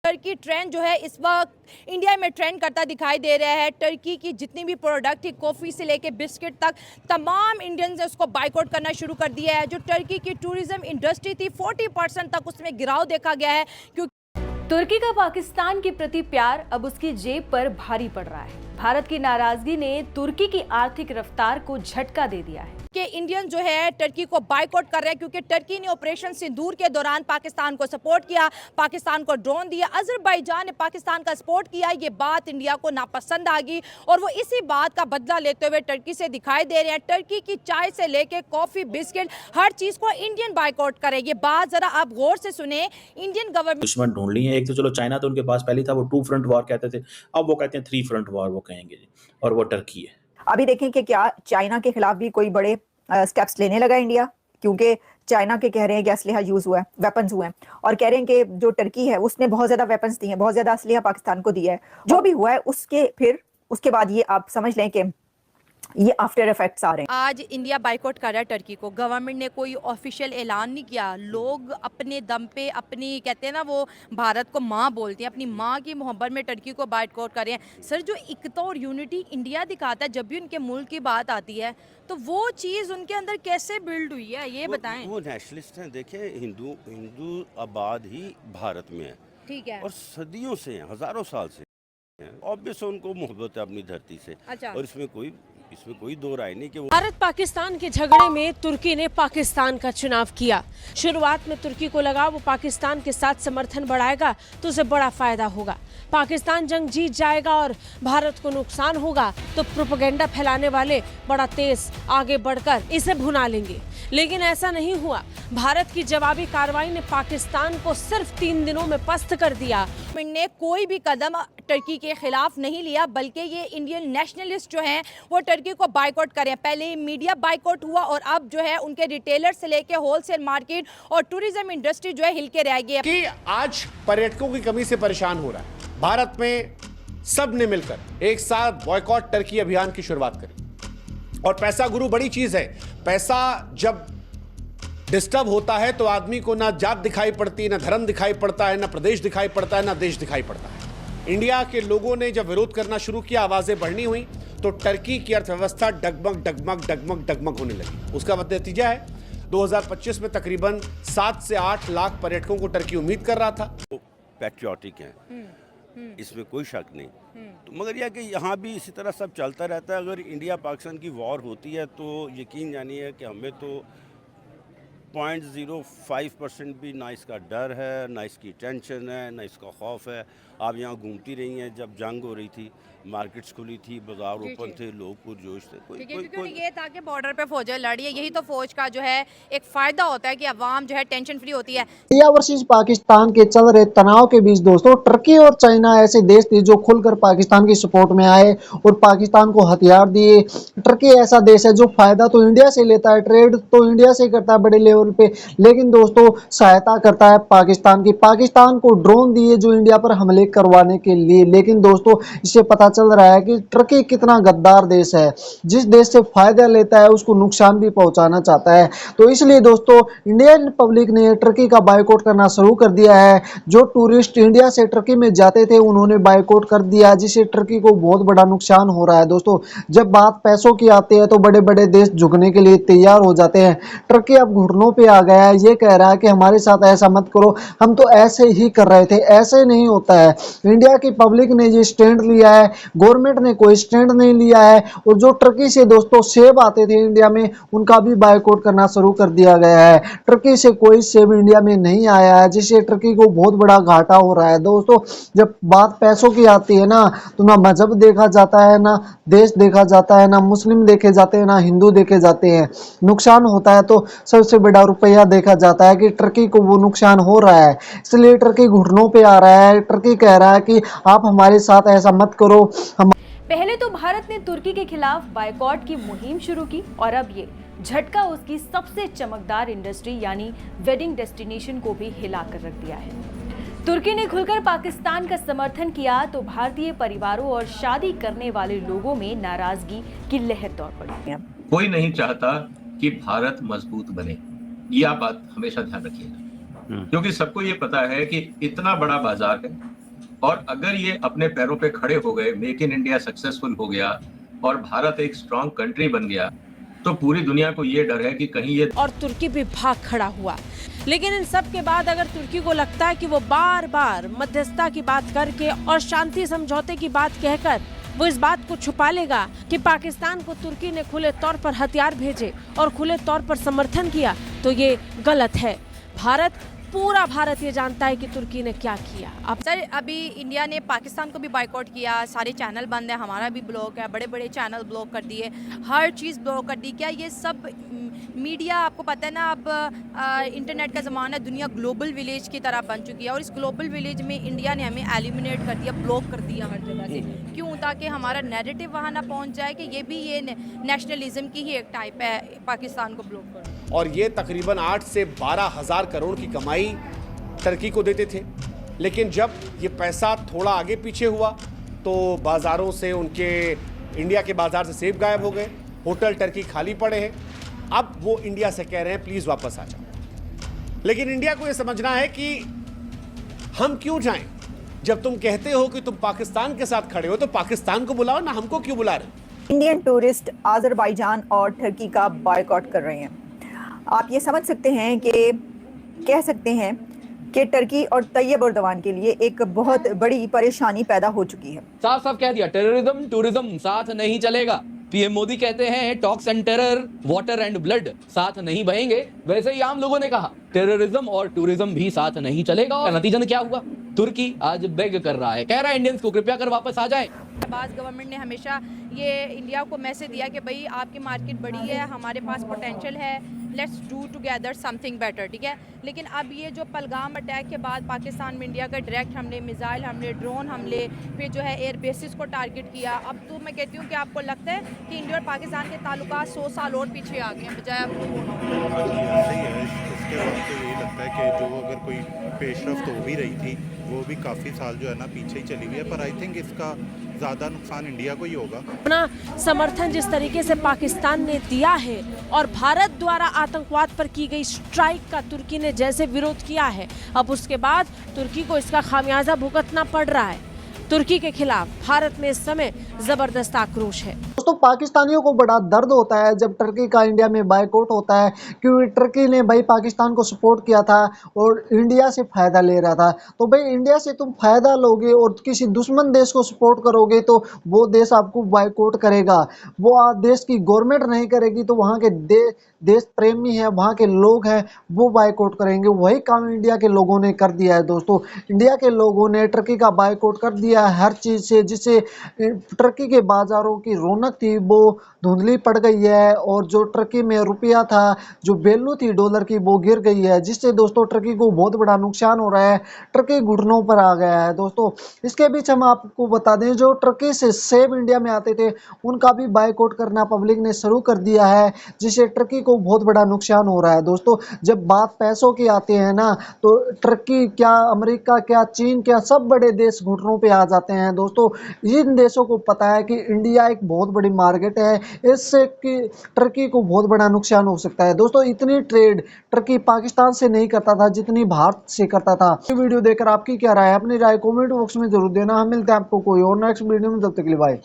Turkey trend जो है इस वक्त इंडिया में ट्रेंड करता दिखाई दे रहा है। टर्की की जितनी भी प्रोडक्ट थी, कॉफ़ी से लेके बिस्किट तक, तमाम इंडियंस ने उसको बाइकआउट करना शुरू कर दिया है। जो टर्की की टूरिज्म इंडस्ट्री थी, 40% तक उसमें गिराव देखा गया है। क्योंकि तुर्की का पाकिस्तान के प्रति प्यार अब उसकी जेब पर भारी पड़ रहा है। भारत की नाराजगी ने तुर्की की आर्थिक रफ्तार को झटका दे दिया है कि इंडियन जो है टर्की को बाइकआउट कर रहे हैं, क्योंकि टर्की ने ऑपरेशन सिंदूर के दौरान पाकिस्तान को सपोर्ट किया, पाकिस्तान को ड्रोन दिया, अजरबैजान ने पाकिस्तान का सपोर्ट किया। ये बात इंडिया को नापसंद आ गई और वो इसी बात का बदला लेते हुए टर्की से दिखाई दे रहे हैं। टर्की की चाय से लेके कॉफी, बिस्किट, हर चीज को इंडियन बाइकआउट करे। ये बात जरा आप गौर से सुने। इंडियन गवर्नमेंट दुश्मन ढूंढ ली है। एक तो चलो चाइना तो उनके पास पहले था, वो 2 फ्रंट वॉर कहते थे, अब वो कहते हैं 3 फ्रंट वॉर वो कहेंगे जी, और वो टर्की है। अभी देखें कि क्या चाइना के खिलाफ भी कोई बड़े स्टेप्स लेने लगा इंडिया, क्योंकि चाइना के कह रहे हैं कि असलहा यूज हुआ है, वेपन्स हुए हैं, और कह रहे हैं कि जो टर्की है उसने बहुत ज्यादा वेपन्स दिए हैं, बहुत ज्यादा असलहा पाकिस्तान को दिया है। जो भी हुआ है उसके बाद ये आप समझ लें कि ये आफ्टर इफेक्ट्स आ रहे हैं। आज इंडिया बाइकआउट कर रहा है टर्की को। गवर्नमेंट ने कोई ऑफिशियल ऐलान नहीं किया। लोग अपने दम पे, अपनी कहते हैं ना, वो भारत को माँ बोलते हैं, अपनी माँ की मोहब्बत में टर्की को बाइकआउट कर रहे हैं। सर, जो एकता और यूनिटी इंडिया दिखाता है जब भी उनके मुल्क की बात आती है, तो वो चीज़ उनके अंदर कैसे बिल्ड हुई है, ये बताएं। वो नेशनलिस्ट हैं। देखिए, हिंदू आबाद ही भारत में है, ठीक है, और सदियों से हैं, हजारों साल से हैं। ऑब्वियस उनको मोहब्बत है अपनी धरती से। अच्छा। और इसमें कोई दो राय नहीं कि वो भारत पाकिस्तान के झगड़े में तुर्की ने पाकिस्तान का चुनाव किया। शुरुआत में तुर्की को लगा वो पाकिस्तान के साथ समर्थन बढ़ाएगा तो उसे बड़ा फायदा होगा, पाकिस्तान जंग जीत जाएगा और भारत को नुकसान होगा तो प्रोपेगेंडा फैलाने वाले बड़ा तेज आगे बढ़कर इसे भुना लेंगे। लेकिन ऐसा नहीं हुआ। भारत की जवाबी कार्रवाई ने पाकिस्तान को सिर्फ 3 दिनों में पस्त कर दिया। ने कोई भी कदम टर्की के खिलाफ नहीं लिया, बल्कि ये इंडियन नेशनलिस्ट जो हैं वो टर्की को बाइकआउट करें। पहले मीडिया बाइकआउट हुआ और अब जो है उनके रिटेलर से लेके होलसेल मार्केट और टूरिज्म इंडस्ट्री जो है हिल के रह गई है। कि आज पर्यटकों की कमी से परेशान हो रहा है। भारत में सब ने मिलकर एक साथ बॉयकॉट टर्की अभियान की शुरुआत करी। और पैसा गुरु बड़ी चीज है। पैसा जब डिस्टर्ब होता है तो आदमी को ना जात दिखाई पड़ती, ना धर्म दिखाई पड़ता है, ना प्रदेश दिखाई पड़ता है, ना देश दिखाई पड़ता है। इंडिया के लोगों ने जब विरोध करना शुरू किया, आवाजें बढ़नी हुई, तो टर्की की अर्थव्यवस्था डगमग डगमग डगमग डगमग होने लगी। उसका नतीजा है 2025 में तकरीबन 7 से 8 लाख पर्यटकों को टर्की उम्मीद कर रहा था। पैट्रियोटिक हैं, इसमें कोई शक नहीं। तो मगर यह कि यहाँ भी इसी तरह सब चलता रहता है। अगर इंडिया पाकिस्तान की वॉर होती है तो यकीन जानिए कि हमें तो 0.05% भी ना इसका डर है, ना इसकी टेंशन है, ना इसका खौफ है। आप यहाँ घूमती रही हैं, जब जंग हो रही थी, मार्केट्स खुली थी, बाजार ओपन थे, लोग पुरजोश थे। क्योंकि ये था कि बॉर्डर पे फौजें लड़ी है। यही तो फौज का जो है एक फायदा होता है कि अवाम जो है टेंशन फ्री होती है। इंडिया वर्सेस पाकिस्तान के चल रहे तनाव के बीच दोस्तों, टर्की और चाइना ऐसे देश थे जो खुलकर पाकिस्तान की सपोर्ट में आए और पाकिस्तान को हथियार दिए। टर्की ऐसा देश है जो फायदा तो इंडिया से लेता है, ट्रेड तो इंडिया से करता है बड़े लेवल पे, लेकिन दोस्तों सहायता करता है पाकिस्तान की। पाकिस्तान को ड्रोन दिए जो इंडिया पर हमले करवाने के लिए। लेकिन दोस्तों इससे पता चल रहा है कि टर्की कितना गद्दार देश है। जिस देश से फायदा लेता है उसको नुकसान भी पहुंचाना चाहता है। तो इसलिए दोस्तों इंडियन पब्लिक ने टर्की का बायकॉट करना शुरू कर दिया है। जो टूरिस्ट इंडिया से टर्की में जाते थे उन्होंने बायकॉट कर दिया, जिससे टर्की को बहुत बड़ा नुकसान हो रहा है। दोस्तों जब बात पैसों की आती है तो बड़े बड़े देश झुकने के लिए तैयार हो जाते हैं। टर्की अब घुटनों पे आ गया है। ये कह रहा है कि हमारे साथ ऐसा मत करो, हम तो ऐसे ही कर रहे थे। ऐसे नहीं होता है। इंडिया की पब्लिक ने ये स्टैंड लिया है, गवर्नमेंट ने कोई स्टैंड नहीं लिया है। और जो टर्की से दोस्तों सेब आते थे इंडिया में, उनका भी बायकॉट करना शुरू कर दिया गया है। टर्की से कोई सेब इंडिया में नहीं आया है, जिससे टर्की को बहुत बड़ा घाटा हो रहा है। दोस्तों जब बात पैसों की आती है ना, तो ना मजहब देखा जाता है, ना देश देखा जाता है, ना मुस्लिम देखे जाते हैं, ना हिंदू देखे जाते हैं। नुकसान होता है तो सबसे बड़ा रुपया देखा जाता है कि टर्की को वो नुकसान हो रहा है, इसलिए टर्की घुटनों पे आ रहा है। टर्की कह रहा है कि आप हमारे साथ ऐसा मत करो। पहले तो भारत ने तुर्की के खिलाफ बायकॉट की मुहिम शुरू की और अब ये झटका उसकी सबसे चमकदार इंडस्ट्री यानी वेडिंग डेस्टिनेशन को भी हिला कर रख दिया है। तुर्की ने खुलकर पाकिस्तान का समर्थन किया तो भारतीय परिवारों और शादी करने वाले लोगों में नाराजगी की लहर दौड़ पड़ी। कोई नहीं चाहता कि भारत मजबूत बने, यह बात हमेशा ध्यान रखिएगा, क्योंकि सबको ये पता है कि इतना बड़ा बाजार है, और अगर ये अपने पैरों पे खड़े हो गए, मेक इन इंडिया सक्सेसफुल हो गया और भारत एक स्ट्रांग कंट्री बन गया, तो पूरी दुनिया को ये डर है कि कहीं ये और तुर्की भी भाग खड़ा हुआ। लेकिन इन सब के बाद अगर तुर्की को लगता है कि वो बार बार मध्यस्थता की बात करके और शांति समझौते की बात कहकर वो इस बात को छुपा लेगा कि पाकिस्तान को तुर्की ने खुले तौर पर हथियार भेजे और खुले तौर पर समर्थन किया, तो ये गलत है। पूरा भारत ये जानता है कि तुर्की ने क्या किया। अब सर, अभी इंडिया ने पाकिस्तान को भी बायकॉट किया, सारे चैनल बंद है, हमारा भी ब्लॉक है, बड़े बड़े चैनल ब्लॉक कर दिए, हर चीज़ ब्लॉक कर दी। क्या ये सब मीडिया, आपको पता है ना, अब इंटरनेट का ज़माना, दुनिया ग्लोबल विलेज की तरह बन चुकी है और इस ग्लोबल विलेज में इंडिया ने हमें एलिमिनेट कर दिया, ब्लॉक कर दिया हर जगह से। क्यों? ताकि हमारा नैरेटिव वहाँ ना पहुँच जाए कि ये भी ये नेशनलिज्म की ही एक टाइप है, पाकिस्तान को ब्लॉक करो। और ये तकरीबन 8 से 12 हज़ार करोड़ की कमाई टर्की को देते थे। लेकिन जब ये पैसा थोड़ा आगे पीछे हुआ तो बाज़ारों से, उनके इंडिया के बाज़ार से सेब गायब हो गए, होटल टर्की खाली पड़े हैं। अब वो इंडिया से कह रहे हैं प्लीज़ वापस आ जाओ। लेकिन इंडिया को ये समझना है कि हम क्यों जाएं? जब तुम कहते हो कि तुम पाकिस्तान के साथ खड़े हो तो पाकिस्तान को बुलाओ ना, हमको क्यों बुला रहे? इंडियन टूरिस्ट अज़रबैजान और टर्की का बायकॉट कर रहे हैं। आप ये समझ सकते हैं कि कह सकते हैं कि टर्की और तैयब एर्दोगान के लिए एक बहुत बड़ी परेशानी पैदा हो चुकी है। साफ साफ कह दिया, टेररिज्म टूरिज्म साथ नहीं चलेगा। पीएम मोदी कहते हैं talks and terror, water and blood साथ नहीं बहेंगे। वैसे ही आम लोगों ने कहा टेररिज्म और टूरिज्म भी साथ नहीं चलेगा। और नतीजन क्या हुआ? तुर्की आज बेग कर रहा है, कह रहा है इंडियंस को कृपया कर वापस आ जाएं। अब्बास गवर्नमेंट ने हमेशा ये इंडिया को मैसेज दिया कि भाई आपकी मार्केट बड़ी है, हमारे पास पोटेंशियल है, let's do together something better, ठीक है। लेकिन अब ये जो पहलगाम अटैक के बाद पाकिस्तान में इंडिया का डायरेक्ट हमले, मिसाइल हमले, ड्रोन हमले, फिर जो है एयर बेसिस को टारगेट किया, अब तो मैं कहती हूँ कि आपको लगता है कि इंडिया और पाकिस्तान के ताल्लुकात 100 साल और पीछे आ गए हैं, बजाय अब सही है। इसके बाद तो यही लगता है कि जो अगर कोई पेशरफ्त हो भी रही थी वो भी काफ़ी साल जो है ना पीछे ही चली गई है। पर आई थिंक इसका ज़्यादा नुकसान इंडिया को ही होगा। अपना समर्थन जिस तरीके से पाकिस्तान ने दिया है और भारत द्वारा आतंकवाद पर की गई स्ट्राइक का तुर्की ने जैसे विरोध किया है, अब उसके बाद तुर्की को इसका खामियाजा भुगतना पड़ रहा है। तुर्की के खिलाफ भारत में इस समय जबरदस्त आक्रोश है। दोस्तों, पाकिस्तानियों को बड़ा दर्द होता है जब टर्की का इंडिया में बायकॉट होता है, क्योंकि टर्की ने भाई पाकिस्तान को सपोर्ट किया था और इंडिया से फायदा ले रहा था। तो भाई इंडिया से तुम फायदा लोगे और किसी दुश्मन देश को सपोर्ट करोगे तो वो देश आपको बायकॉट करेगा। वो देश की गवर्नमेंट नहीं करेगी तो वहाँ के देश प्रेमी है, वहाँ के लोग हैं, वो बायकॉट करेंगे। वही काम इंडिया के लोगों ने कर दिया है। दोस्तों, इंडिया के लोगों ने टर्की का बायकॉट कर दिया हर चीज़ से, जिससे टर्की के बाजारों की रौनक थी वो धुंधली पड़ गई है और जो टर्की में रुपया था, जो वैल्यू थी डॉलर की, वो गिर गई है, जिससे दोस्तों टर्की को बहुत बड़ा नुकसान हो रहा है। टर्की घुटनों पर आ गया है। दोस्तों, इसके बीच हम आपको बता दें, जो टर्की से सेब इंडिया में आते थे उनका भी बायकॉट करना पब्लिक ने शुरू कर दिया है, जिससे टर्की को बहुत बड़ा नुकसान हो रहा है। दोस्तों, जब बात पैसों की आती है ना, तो टर्की क्या, अमेरिका क्या, चीन क्या, सब बड़े देश घुटनों पे आ जाते हैं। दोस्तों, इन देशों को पता है कि इंडिया एक बहुत बड़ी मार्केट है, इससे कि टर्की को बहुत बड़ा नुकसान हो सकता है। दोस्तों, इतनी ट्रेड टर्की पाकिस्तान से नहीं करता था जितनी भारत से करता था। ये वीडियो देखकर आपकी क्या राय है? अपनी राय कमेंट बॉक्स में जरूर देना। हम मिलते हैं आपको कोई और नेक्स्ट वीडियो में, तब तक के लिए बाय।